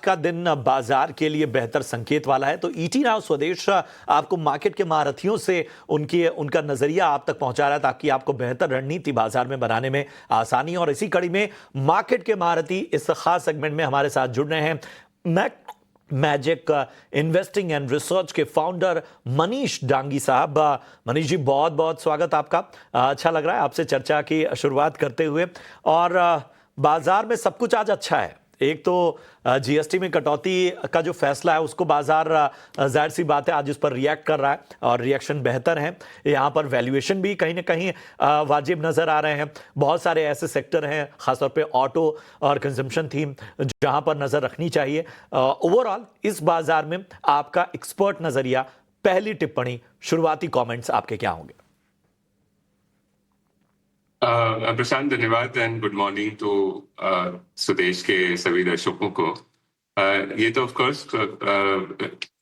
का दिन बाजार के लिए बेहतर संकेत वाला है। तो ईटी नाउ स्वदेश आपको मार्केट के महारथियों से उनका नजरिया आप तक पहुंचा रहा है ताकि आपको बेहतर रणनीति बाजार में बनाने में आसानी हो। और इसी कड़ी में मार्केट के महारथी इस खास सेगमेंट में हमारे साथ जुड़ रहे हैं। मैजिक इन्वेस्टिंग एंड रिसर्च के फाउंडर मनीष डांगी साहब। मनीष जी, बहुत बहुत स्वागत आपका। अच्छा लग रहा है आपसे चर्चा की शुरुआत करते हुए। और बाजार में सब कुछ आज अच्छा है। एक तो जीएसटी में कटौती का जो फैसला है उसको बाजार जाहिर सी बात है आज उस पर रिएक्ट कर रहा है और रिएक्शन बेहतर है। यहाँ पर वैल्यूएशन भी कहीं ना कहीं वाजिब नजर आ रहे हैं। बहुत सारे ऐसे सेक्टर हैं खासतौर पे ऑटो और कंजम्पशन थीम जहां पर नजर रखनी चाहिए। ओवरऑल इस बाजार में आपका एक्सपर्ट नजरिया, पहली टिप्पणी, शुरुआती कॉमेंट्स आपके क्या होंगे? प्रशांत, धन्यवाद एंड गुड मॉर्निंग टू स्वदेश के सभी दर्शकों को। ये तो ऑफ कोर्स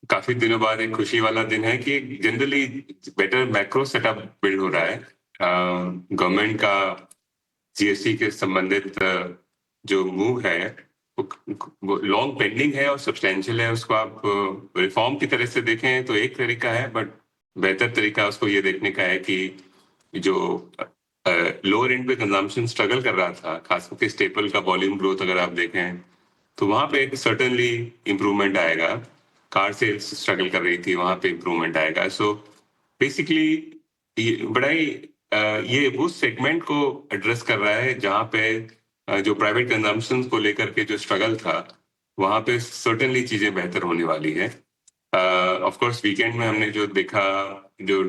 काफी दिनों बाद एक खुशी वाला दिन है कि generally better macro setup build हो रहा है। गवर्नमेंट का जीएसटी के संबंधित जो मूव है वो लॉन्ग पेंडिंग है और सब्सटेंशियल है। उसको आप रिफॉर्म की तरह से देखें तो एक तरीका है, बट बेहतर तरीका उसको ये देखने का है कि जो लोअर एंड पे कंजम्पशन स्ट्रगल कर रहा था, खास करके स्टेपल का वॉल्यूम ग्रोथ अगर आप देखें तो वहां पे सर्टेनली इंप्रूवमेंट आएगा। कार सेल्स स्ट्रगल कर रही थी, वहां पे इंप्रूवमेंट आएगा। सो बेसिकली ये उस सेगमेंट को एड्रेस कर रहा है जहां पे जो प्राइवेट कंजम्पशन को लेकर के जो स्ट्रगल था वहां पे सर्टेनली चीजें बेहतर होने वाली है। ऑफ कोर्स वीकेंड में हमने जो देखा, जो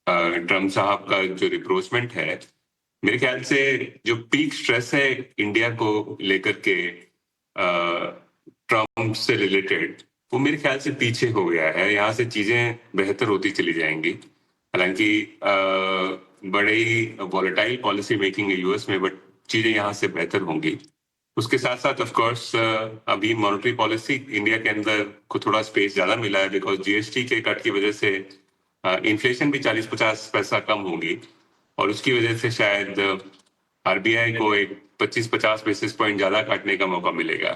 ट्रम्प साहब का जो रिप्रोचमेंट है, मेरे ख्याल से जो पीक स्ट्रेस है इंडिया को लेकर के ट्रम्प से रिलेटेड, वो मेरे ख्याल से पीछे हो गया है। यहाँ से चीजें बेहतर होती चली जाएंगी। हालांकि बड़े ही वॉलेटाइल पॉलिसी मेकिंग है यूएस में, बट चीजें यहाँ से बेहतर होंगी। उसके साथ साथ ऑफ कोर्स अभी मॉनेटरी पॉलिसी इंडिया के अंदर को थोड़ा स्पेस ज्यादा मिला है, बिकॉज जीएसटी के कट की वजह से इन्फ्लेशन भी 40-50 पैसा कम होगी और उसकी वजह से शायद आरबीआई को एक 25-50 बेसिस पॉइंट ज्यादा काटने का मौका मिलेगा।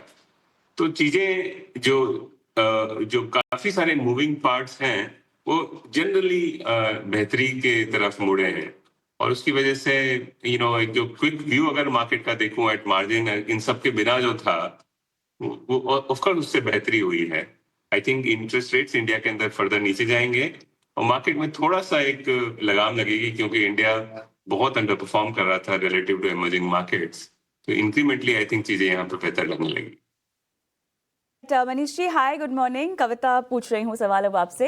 तो चीजें जो काफी सारे मूविंग पार्ट्स हैं वो जनरली बेहतरी के तरफ मुड़े हैं और उसकी वजह से एक जो क्विक व्यू अगर मार्केट का देखूं एट मार्जिन, इन सब के बिना जो था वो ऑफ कोर्स उससे बेहतरी हुई है। I think interest rates India के अंदर फर्दर नीचे जाएंगे और मार्केट में थोड़ा सा एक लगाम लगेगी, क्योंकि इंडिया बहुत अंडर परफॉर्म कर रहा था रिलेटिव टू इमर्जिंग मार्केट्स। तो इंक्रीमेंटली आई थिंक चीजें यहाँ पर बेहतर लगने लगी। मनीष जी, हाय, गुड मॉर्निंग। कविता पूछ रही हूँ सवाल अब आपसे।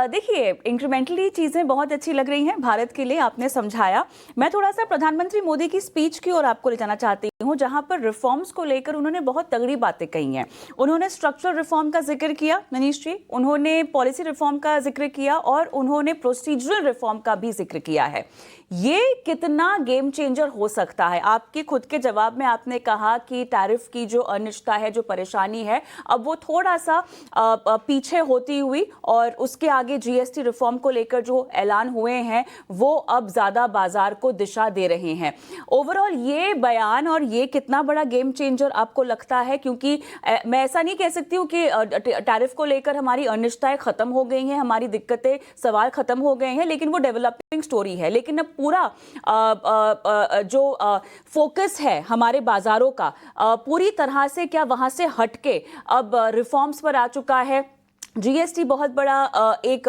देखिए, इंक्रीमेंटली चीज़ें बहुत अच्छी लग रही हैं भारत के लिए, आपने समझाया। मैं थोड़ा सा प्रधानमंत्री मोदी की स्पीच की ओर आपको ले जाना चाहती हूँ, जहाँ पर रिफॉर्म्स को लेकर उन्होंने बहुत तगड़ी बातें कही हैं। उन्होंने स्ट्रक्चरल रिफॉर्म का जिक्र किया मनीष जी, उन्होंने पॉलिसी रिफॉर्म का जिक्र किया और उन्होंने प्रोसीजरल रिफॉर्म का भी जिक्र किया है। ये कितना गेम चेंजर हो सकता है? आपके खुद के जवाब में आपने कहा कि टैरिफ की जो अनिश्चितता है, जो परेशानी है, अब वो थोड़ा सा पीछे होती हुई और उसके आगे जीएसटी रिफॉर्म को लेकर जो ऐलान हुए हैं वो अब ज्यादा बाजार को दिशा दे रहे हैं। ओवरऑल ये बयान और ये कितना बड़ा गेम चेंजर आपको लगता है? क्योंकि मैं ऐसा नहीं कह सकती हूँ कि टैरिफ को लेकर हमारी अनिश्चितताएं खत्म हो गई हैं, हमारी दिक्कतें, सवाल खत्म हो गए हैं, लेकिन वो डेवलपिंग स्टोरी है। लेकिन अब पूरा जो फोकस है हमारे बाजारों का पूरी तरह से क्या वहां से हटके अब रिफॉर्म्स पर आ चुका है? जीएसटी बहुत बड़ा एक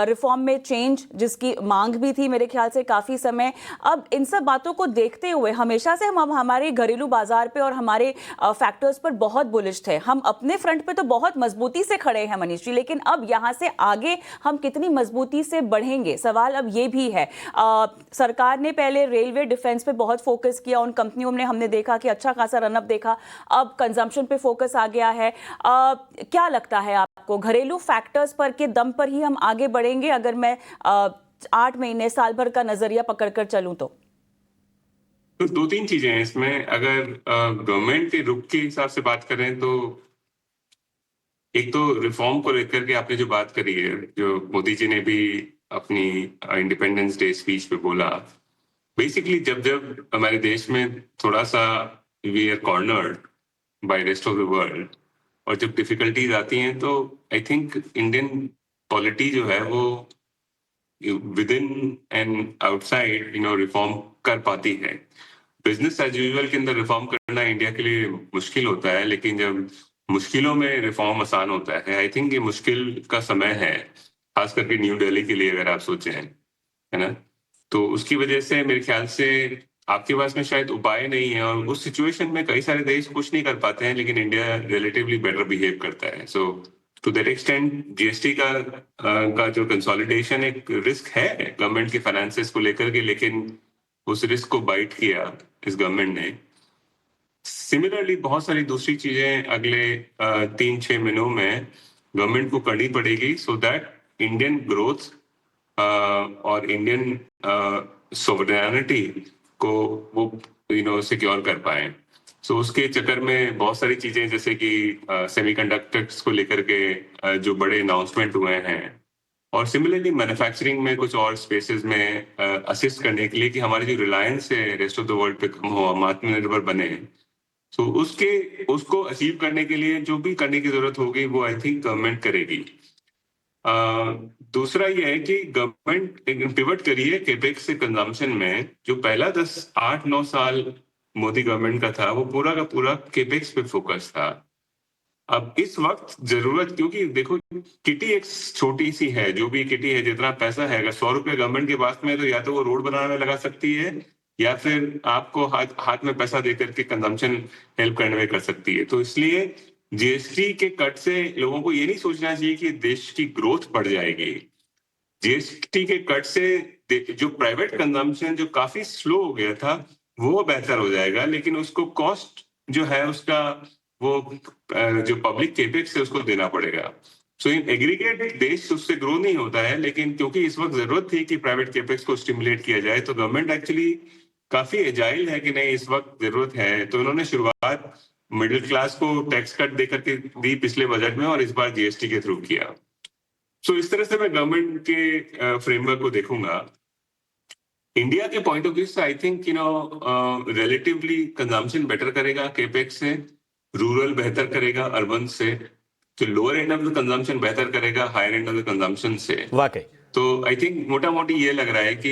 रिफॉर्म में चेंज जिसकी मांग भी थी मेरे ख्याल से काफ़ी समय। अब इन सब बातों को देखते हुए हमेशा से हम हमारे घरेलू बाजार पे और हमारे फैक्टर्स पर बहुत बुलिश थे। हम अपने फ्रंट पे तो बहुत मजबूती से खड़े हैं मनीष जी, लेकिन अब यहाँ से आगे हम कितनी मजबूती से बढ़ेंगे, सवाल अब ये भी है। सरकार ने पहले रेलवे डिफेंस पे बहुत फोकस किया, उन कंपनियों में हमने देखा कि अच्छा खासा रनअप देखा। अब कंजम्पशन पे फोकस आ गया है। क्या लगता है आपको, घरेलू फैक्टर्स पर के दम पर ही हम आगे बढ़ेंगे अगर मैं 8 महीने साल भर का नजरिया पकड़कर चलूं तो? 2-3 चीजें हैं इसमें। अगर गवर्नमेंट के रुख के हिसाब से बात करें तो एक तो रिफॉर्म को लेकर के आपने जो बात करी है, जो मोदी जी ने भी अपनी इंडिपेंडेंस डे स्पीच पे बोला, बेसिकली जब हमारे देश में थोड़ा सा we are cornered by rest of the world, और जब डिफिकल्टीज आती हैं तो आई थिंक इंडियन पॉलिटी जो है वो with in and outside reform कर पाती है। बिजनेस एज यूजुअल के अंदर रिफॉर्म करना इंडिया के लिए मुश्किल होता है, लेकिन जब मुश्किलों में रिफॉर्म आसान होता है, आई थिंक ये मुश्किल का समय है, खास करके न्यू दिल्ली के लिए अगर आप सोचें, है ना। तो उसकी वजह से मेरे ख्याल से आपके पास में शायद उपाय नहीं है, और उस सिचुएशन में कई सारे देश कुछ नहीं कर पाते हैं, लेकिन इंडिया रिलेटिवली बेटर बिहेव करता है। सो टू दैट एक्सटेंट जीएसटी का जो कंसोलिडेशन एक रिस्क है गवर्नमेंट के फाइनेंसेस को लेकर के, लेकिन उस रिस्क को बाइट किया इस गवर्नमेंट ने। सिमिलरली बहुत सारी दूसरी चीजें अगले 3-6 महीनों में गवर्नमेंट को करनी पड़ेगी, सो दैट इंडियन ग्रोथ और इंडियन सोवरेनिटी को वो सिक्योर कर पाए। सो उसके चक्कर में बहुत सारी चीजें, जैसे कि सेमीकंडक्टर्स को लेकर के जो बड़े अनाउंसमेंट हुए हैं, और सिमिलरली मैन्युफैक्चरिंग में कुछ और स्पेसेस में असिस्ट करने के लिए कि हमारी जो रिलायंस है रेस्ट ऑफ द वर्ल्ड पे कम हो, हम आत्मनिर्भर बने। सो उसको अचीव करने के लिए जो भी करने की जरूरत होगी वो आई थिंक गवर्नमेंट करेगी। दूसरा ये है कि गवर्नमेंट पिवट करी है केपेक्स से कंजम्पशन में। जो पहला 8-9 साल मोदी गवर्नमेंट का था, वो पूरा का पूरा केपेक्स पे फोकस था। अब इस वक्त जरूरत, क्योंकि देखो किटी एक छोटी सी है, जो भी किटी है, जितना पैसा है, अगर 100 रुपए गवर्नमेंट के पास में है, तो या तो वो रोड बनाने में लगा सकती है, या फिर आपको हाथ में पैसा देकर के कंजम्पशन हेल्प करने में कर सकती है। तो इसलिए जीएसटी के कट से लोगों को ये नहीं सोचना चाहिए कि देश की ग्रोथ बढ़ जाएगी। जीएसटी के कट से जो प्राइवेट कंजम्पशन जो काफी स्लो हो गया था वो बेहतर हो जाएगा, लेकिन उसको कॉस्ट जो है उसका वो जो पब्लिक केपेक्स है उसको देना पड़ेगा। सो इन एग्रीगेट देश उससे ग्रो नहीं होता है, लेकिन क्योंकि इस वक्त जरूरत थी कि प्राइवेट केपेक्स को स्टिमुलेट किया जाए, तो गवर्नमेंट एक्चुअली काफी एजाइल है कि नहीं इस वक्त जरूरत है। तो उन्होंने शुरुआत मिडिल क्लास को टैक्स कट देकर के दी पिछले बजट में, और इस बार जीएसटी के थ्रू किया। सो इस तरह से मैं गवर्नमेंट के फ्रेमवर्क को देखूंगा। इंडिया के पॉइंट ऑफ व्यू से I think relatively consumption better करेगा केपेक्स से, रूरल बेहतर करेगा अर्बन से, तो lower end of the consumption better करेगा higher end of the consumption से। वाकई तो आई थिंक मोटा मोटी ये लग रहा है कि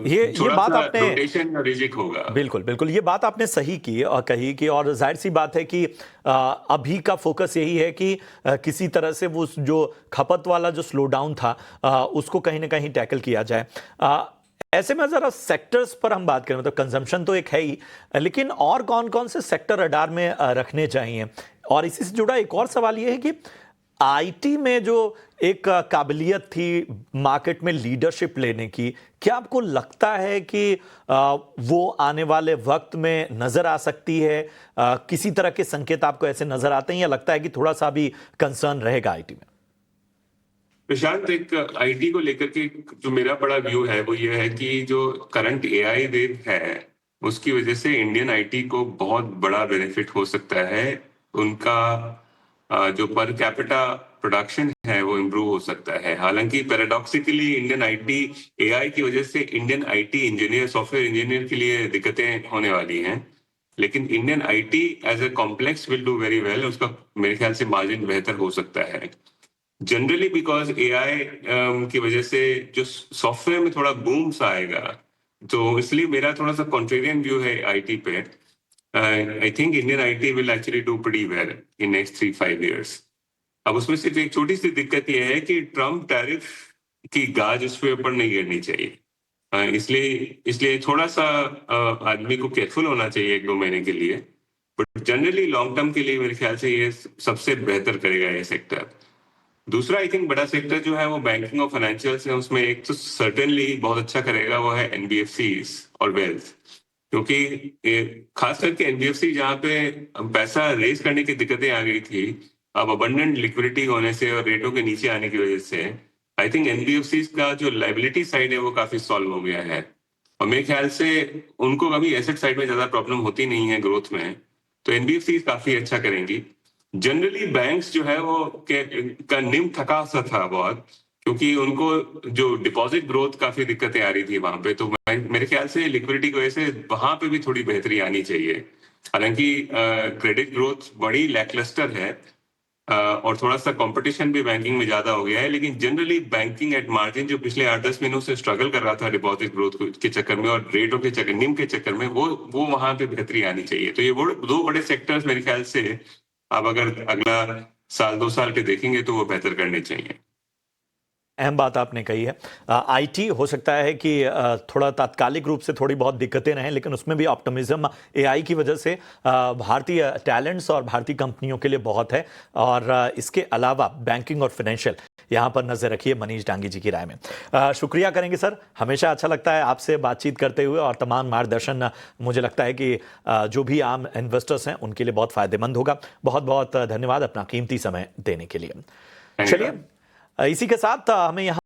ये थोड़ा बात सा आपने रोटेशन रिजिक होगा। बिल्कुल बिल्कुल ये बात आपने सही की और कही कि, और जाहिर सी बात है कि अभी का फोकस यही है कि किसी तरह से वो जो खपत वाला जो स्लो डाउन था उसको कहीं ना कहीं टैकल किया जाए। ऐसे में जरा सेक्टर्स पर हम बात करें, मतलब कंजम्पशन तो एक है ही, लेकिन और कौन कौन से सेक्टर रडार में रखने चाहिए। और इसी से जुड़ा एक और सवाल ये है कि आईटी में जो एक काबिलियत थी मार्केट में लीडरशिप लेने की, क्या आपको लगता है कि वो आने वाले वक्त में नजर आ सकती है? किसी तरह के संकेत आपको ऐसे नजर आते हैं, या लगता है कि थोड़ा सा भी कंसर्न रहेगा आईटी में? प्रशांत, एक आईटी को लेकर के जो मेरा बड़ा व्यू है वो ये है कि जो करंट एआई वेव है उसकी वजह से इंडियन आईटी को बहुत बड़ा बेनिफिट हो सकता है। उनका जो पर कैपिटा प्रोडक्शन है वो इम्प्रूव हो सकता है। हालांकि पैराडॉक्सिकली इंडियन आईटी एआई की वजह से Indian IT engineer, software engineer के लिए दिक्कतें होने वाली हैं, लेकिन Indian IT as a complex will do very well. उसका मेरे ख्याल से मार्जिन बेहतर हो सकता है जनरली, बिकॉज एआई की वजह से जो सॉफ्टवेयर में थोड़ा बूम्स आएगा। तो इसलिए मेरा थोड़ा सा कॉन्ट्रेरियन व्यू है आईटी पे। I think Indian IT will actually do pretty well in next 3-5 years। अब उसमें सिर्फ एक छोटी सी दिक्कत यह है कि ट्रम्प टैरिफ की गाज उसके ऊपर नहीं गिरनी चाहिए। इसलिए थोड़ा सा आदमी को केयरफुल होना चाहिए 1-2 महीने के लिए, बट जनरली लॉन्ग टर्म के लिए मेरे ख्याल से ये सबसे बेहतर करेगा ये सेक्टर। दूसरा आई थिंक बड़ा सेक्टर जो है वो बैंकिंग और फाइनेंशियल्स है। उसमें एक तो सर्टेनली बहुत अच्छा करेगा वो है एनबीएफसीज और वेल्थ, क्योंकि खास करके एनबीएफसी जहाँ पे पैसा रेज करने की दिक्कतें आ गई थी, अब अबंडेंट लिक्विडिटी होने से और रेटों के नीचे आने की वजह से आई थिंक एनबीएफसी का जो लाइबिलिटी साइड है वो काफी सॉल्व हो गया है, और मेरे ख्याल से उनको कभी एसेट साइड में ज्यादा प्रॉब्लम होती नहीं है ग्रोथ में। तो एनबीएफसी काफी अच्छा करेंगी। जनरली बैंक्स जो है वो का निम थका सा था बहुत, क्योंकि उनको जो डिपॉजिट ग्रोथ काफी दिक्कतें आ रही थी वहां पे। तो मेरे ख्याल से लिक्विडिटी की वजह से वहां पे भी थोड़ी बेहतरी आनी चाहिए। हालांकि क्रेडिट ग्रोथ बड़ी लैकलस्टर है और थोड़ा सा कंपटीशन भी बैंकिंग में ज्यादा हो गया है, लेकिन जनरली बैंकिंग एट मार्जिन जो पिछले 8-10 महीनों से स्ट्रगल कर रहा था डिपॉजिट ग्रोथ के चक्कर में और रेटों के चक्कर, निम के चक्कर में, वो वहां पे बेहतरी आनी चाहिए। तो ये दो बड़े सेक्टर्स मेरे ख्याल से आप अगर अगला साल 2 साल के देखेंगे तो वो बेहतर करने चाहिए। अहम बात आपने कही है। आईटी हो सकता है कि थोड़ा तात्कालिक रूप से थोड़ी बहुत दिक्कतें रहें, लेकिन उसमें भी ऑप्टिमिज्म एआई की वजह से भारतीय टैलेंट्स और भारतीय कंपनियों के लिए बहुत है। और इसके अलावा बैंकिंग और फाइनेंशियल यहाँ पर नजर रखिए मनीष डांगी जी की राय में। शुक्रिया करेंगे सर, हमेशा अच्छा लगता है आपसे बातचीत करते हुए और तमाम मार्गदर्शन मुझे लगता है कि जो भी आम इन्वेस्टर्स हैं उनके लिए बहुत फायदेमंद होगा। बहुत बहुत धन्यवाद अपना कीमती समय देने के लिए। चलिए, इसी के साथ हमें यहाँ